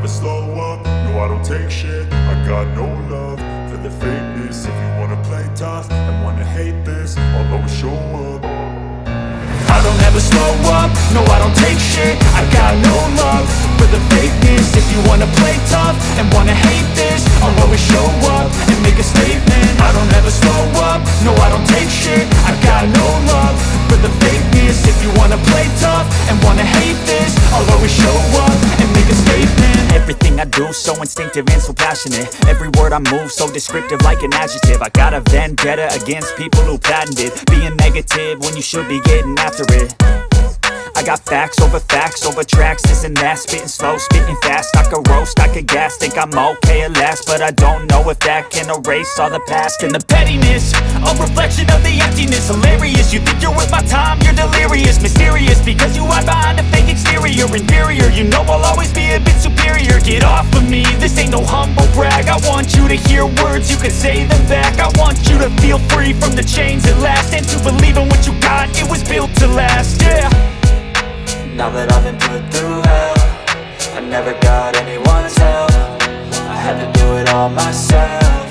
slow up, no I don't take shit. I got no love for the fakeness. If you wanna play tough and wanna hate this, I'll always show up. I don't ever slow up, no I don't take shit. I got no love for the fakeness. If you wanna play tough and wanna hate this, I'll always show up and make a statement. I don't ever slow up, no I don't take shit. I got no love for the fakeness. If you wanna play tough and wanna hate this, I'll always show up and make a statement. Everything I do so instinctive and so passionate. Every word I move so descriptive like an adjective. I got a vendetta against people who patented being negative when you should be getting after it. I got facts over tracks, this and that. Spitting slow, spitting fast, I could roast, I could gas. Think I'm okay at last, but I don't know if that can erase all the past. And the pettiness, a reflection of the emptiness. Hilarious, you think you're worth my time, you're delirious. Mysterious, because you hide behind a fake exterior. Inferior, you know I'll always be a bit superior. Get off of me, this ain't no humble brag. I want you to hear words, you can say them back. I want you to feel free from the chains at last, and to believe in what you got, it was built to last, yeah. Now that I've been put through hell, I never got anyone's help. I had to do it all myself.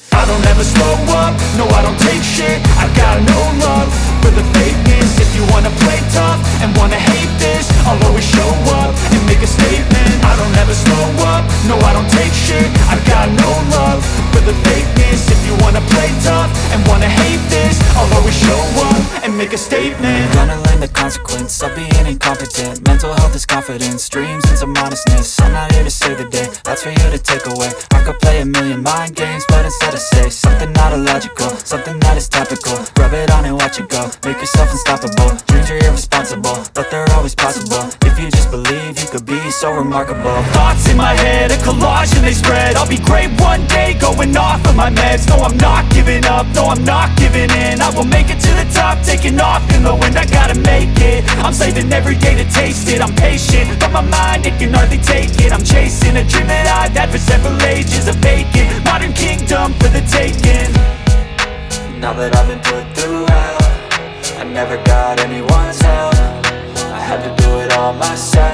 I don't ever slow up, no I don't take shit. I got no love for the fakeness. If you wanna play tough and wanna hate this, I'll always show up and make a statement. I don't ever slow up, no I don't take shit. I got no love for the fakeness. If you wanna play tough and wanna hate this, I'll always show up and make a statement. Gonna learn the consequence of being incompetent. Mental health is confidence, dreams and some honestness. I'm not here to save the day, that's for you to take away. I could play a million mind games, but instead I say something not illogical, something that is topical. Rub it on and watch it go, make yourself unstoppable. Dreams are irresponsible, but they're always possible. If you just believe, you could be so remarkable. Thoughts in my head, a collage and they spread. I'll be great one day, going off of my meds. No, I'm not giving up, no, I'm not giving in. I will make it to the top, taking off in the wind. I gotta make it, I'm saving every day to taste it. I'm patient, but my mind, it can hardly take it. I'm chasing a dream that I've had for several ages. A vacant, modern kingdom for the taking. Now that I've been put through hell, I never got anyone's help. I had to do it all myself.